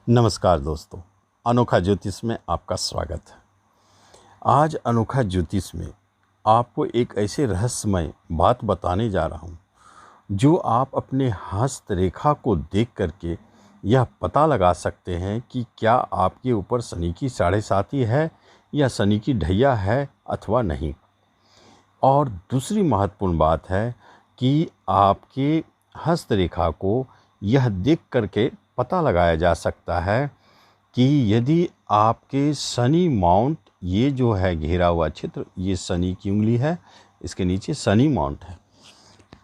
नमस्कार दोस्तों, अनोखा ज्योतिष में आपका स्वागत है। आज अनोखा ज्योतिष में आपको एक ऐसे रहस्यमय बात बताने जा रहा हूँ जो आप अपने हस्त रेखा को देख करके यह पता लगा सकते हैं कि क्या आपके ऊपर शनि की साढ़े साती है या शनि की ढैया है अथवा नहीं। और दूसरी महत्वपूर्ण बात है कि आपके हस्त रेखा को यह देख करके पता लगाया जा सकता है कि यदि आपके शनि माउंट, ये जो है घेरा हुआ क्षेत्र, ये शनि की उंगली है, इसके नीचे शनि माउंट है,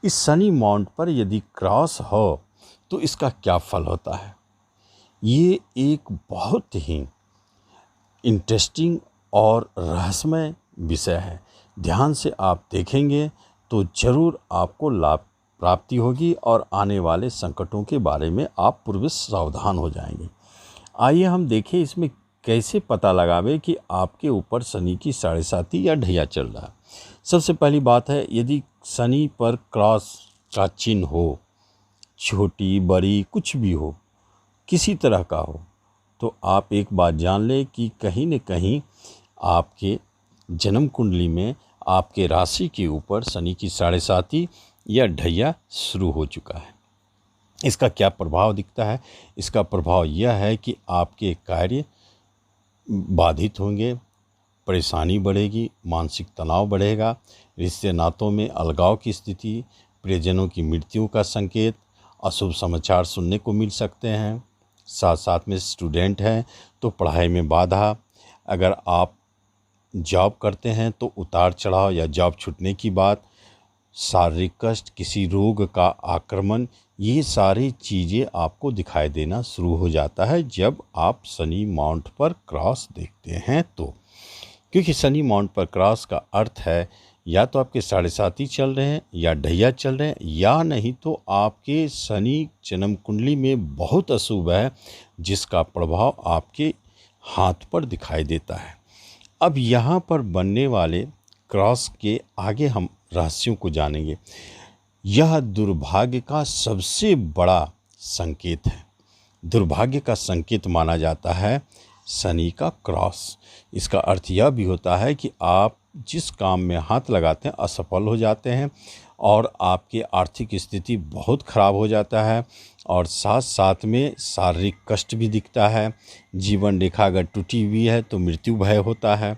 इस शनि माउंट पर यदि क्रॉस हो तो इसका क्या फल होता है। ये एक बहुत ही इंटरेस्टिंग और रहस्यमय विषय है। ध्यान से आप देखेंगे तो ज़रूर आपको लाभ प्राप्ति होगी और आने वाले संकटों के बारे में आप पूर्व सावधान हो जाएंगे। आइए हम देखें इसमें कैसे पता लगावे कि आपके ऊपर शनि की साढ़े साती या ढैया चल रहा है। सबसे पहली बात है, यदि शनि पर क्रॉस का चिन्ह हो, छोटी बड़ी कुछ भी हो, किसी तरह का हो, तो आप एक बात जान लें कि कहीं न कहीं आपके जन्म कुंडली में आपके राशि के ऊपर शनि की साढ़े साती या ढैया शुरू हो चुका है। इसका क्या प्रभाव दिखता है? इसका प्रभाव यह है कि आपके कार्य बाधित होंगे, परेशानी बढ़ेगी, मानसिक तनाव बढ़ेगा, रिश्ते नातों में अलगाव की स्थिति, प्रियजनों की मृत्यु का संकेत, अशुभ समाचार सुनने को मिल सकते हैं। साथ साथ में स्टूडेंट हैं तो पढ़ाई में बाधा, अगर आप जॉब करते हैं तो उतार चढ़ाव या जॉब छूटने की बात, शारीरिक कष्ट, किसी रोग का आक्रमण, ये सारी चीज़ें आपको दिखाई देना शुरू हो जाता है जब आप शनि माउंट पर क्रॉस देखते हैं तो। क्योंकि शनि माउंट पर क्रॉस का अर्थ है या तो आपके साढ़े साती चल रहे हैं या ढैया चल रहे हैं, या नहीं तो आपके शनि जन्म कुंडली में बहुत अशुभ है जिसका प्रभाव आपके हाथ पर दिखाई देता है। अब यहाँ पर बनने वाले क्रॉस के आगे हम रहस्यों को जानेंगे। यह दुर्भाग्य का सबसे बड़ा संकेत है। दुर्भाग्य का संकेत माना जाता है शनि का क्रॉस। इसका अर्थ यह भी होता है कि आप जिस काम में हाथ लगाते हैं असफल हो जाते हैं और आपकी आर्थिक स्थिति बहुत खराब हो जाता है, और साथ साथ में शारीरिक कष्ट भी दिखता है। जीवन रेखा अगर टूटी हुई है तो मृत्यु भय होता है।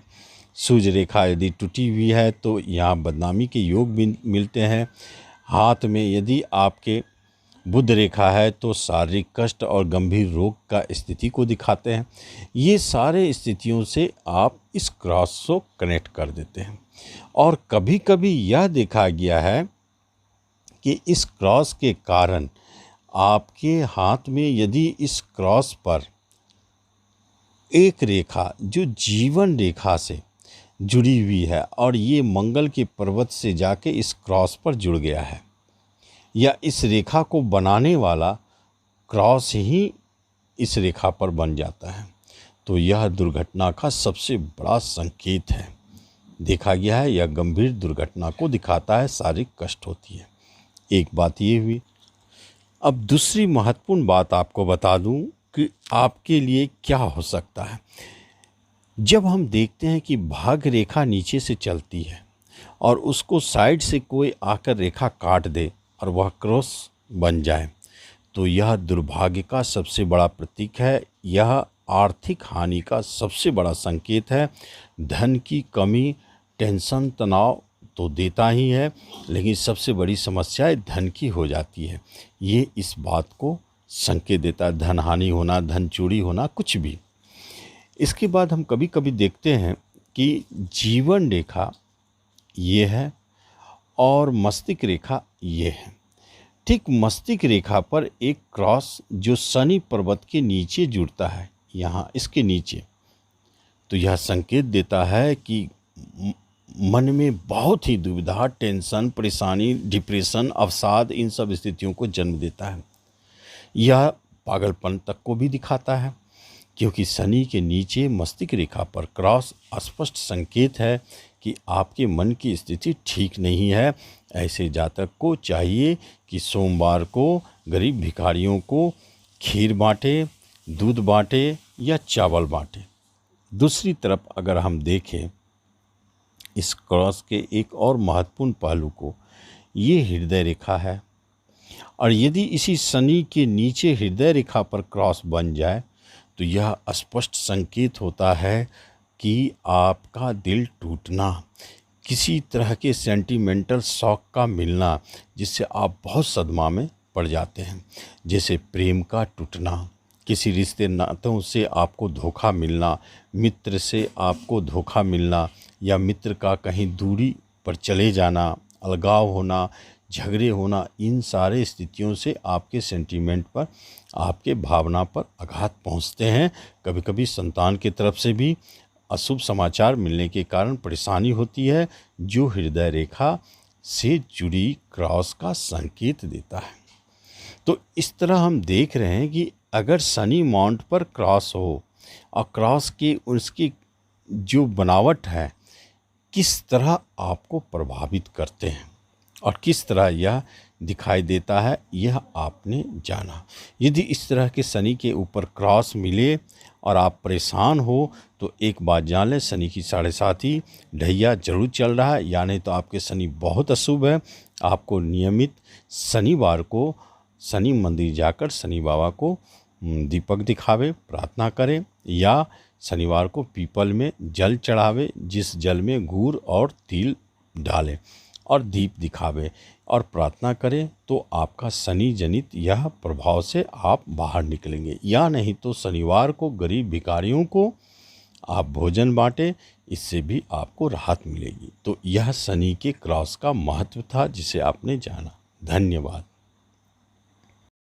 सूर्य रेखा यदि टूटी हुई है तो यहाँ बदनामी के योग भी मिलते हैं। हाथ में यदि आपके बुध रेखा है तो शारीरिक कष्ट और गंभीर रोग का स्थिति को दिखाते हैं। ये सारे स्थितियों से आप इस क्रॉस को कनेक्ट कर देते हैं। और कभी कभी यह देखा गया है कि इस क्रॉस के कारण आपके हाथ में यदि इस क्रॉस पर एक रेखा जो जीवन रेखा से जुड़ी हुई है और ये मंगल के पर्वत से जाके इस क्रॉस पर जुड़ गया है, या इस रेखा को बनाने वाला क्रॉस ही इस रेखा पर बन जाता है, तो यह दुर्घटना का सबसे बड़ा संकेत है। देखा गया है यह गंभीर दुर्घटना को दिखाता है, शारीरिक कष्ट होती है। एक बात ये हुई। अब दूसरी महत्वपूर्ण बात आपको बता दूं कि आपके लिए क्या हो सकता है। जब हम देखते हैं कि भाग्य रेखा नीचे से चलती है और उसको साइड से कोई आकर रेखा काट दे और वह क्रॉस बन जाए, तो यह दुर्भाग्य का सबसे बड़ा प्रतीक है। यह आर्थिक हानि का सबसे बड़ा संकेत है। धन की कमी, टेंशन, तनाव तो देता ही है, लेकिन सबसे बड़ी समस्या धन की हो जाती है। ये इस बात को संकेत देता है, धन हानि होना, धन चोरी होना, कुछ भी। इसके बाद हम कभी कभी देखते हैं कि जीवन रेखा ये है और मस्तिष्क रेखा ये है। ठीक मस्तिष्क रेखा पर एक क्रॉस जो शनि पर्वत के नीचे जुड़ता है, यहाँ इसके नीचे, तो यह संकेत देता है कि मन में बहुत ही दुविधा, टेंशन, परेशानी, डिप्रेशन, अवसाद, इन सब स्थितियों को जन्म देता है। यह पागलपन तक को भी दिखाता है, क्योंकि शनि के नीचे मस्तिष्क रेखा पर क्रॉस स्पष्ट संकेत है कि आपके मन की स्थिति ठीक नहीं है। ऐसे जातक को चाहिए कि सोमवार को गरीब भिखारियों को खीर बांटे, दूध बांटे या चावल बांटे। दूसरी तरफ अगर हम देखें इस क्रॉस के एक और महत्वपूर्ण पहलू को, ये हृदय रेखा है। और यदि इसी शनि के नीचे हृदय रेखा पर क्रॉस बन जाए तो यह स्पष्ट संकेत होता है कि आपका दिल टूटना, किसी तरह के सेंटिमेंटल शॉक का मिलना जिससे आप बहुत सदमा में पड़ जाते हैं, जैसे प्रेम का टूटना, किसी रिश्ते नातों से आपको धोखा मिलना, मित्र से आपको धोखा मिलना, या मित्र का कहीं दूरी पर चले जाना, अलगाव होना, झगड़े होना, इन सारे स्थितियों से आपके सेंटीमेंट पर, आपके भावना पर आघात पहुंचते हैं। कभी कभी संतान की तरफ से भी अशुभ समाचार मिलने के कारण परेशानी होती है, जो हृदय रेखा से जुड़ी क्रॉस का संकेत देता है। तो इस तरह हम देख रहे हैं कि अगर शनि माउंट पर क्रॉस हो और क्रॉस के उसकी जो बनावट है किस तरह आपको प्रभावित करते हैं और किस तरह यह दिखाई देता है, यह आपने जाना। यदि इस तरह के शनि के ऊपर क्रॉस मिले और आप परेशान हो तो एक बात जान लें, शनि की 7.5 ढैया जरूर चल रहा है, यानी तो आपके शनि बहुत अशुभ है। आपको नियमित शनिवार को शनि मंदिर जाकर शनि बाबा को दीपक दिखावे, प्रार्थना करें, या शनिवार को पीपल में जल चढ़ावे, जिस जल में गुड़ और तिल डालें और दीप दिखावे और प्रार्थना करें, तो आपका शनि जनित यह प्रभाव से आप बाहर निकलेंगे। या नहीं तो शनिवार को गरीब भिखारियों को आप भोजन बांटें, इससे भी आपको राहत मिलेगी। तो यह शनि के क्रॉस का महत्व था जिसे आपने जाना। धन्यवाद।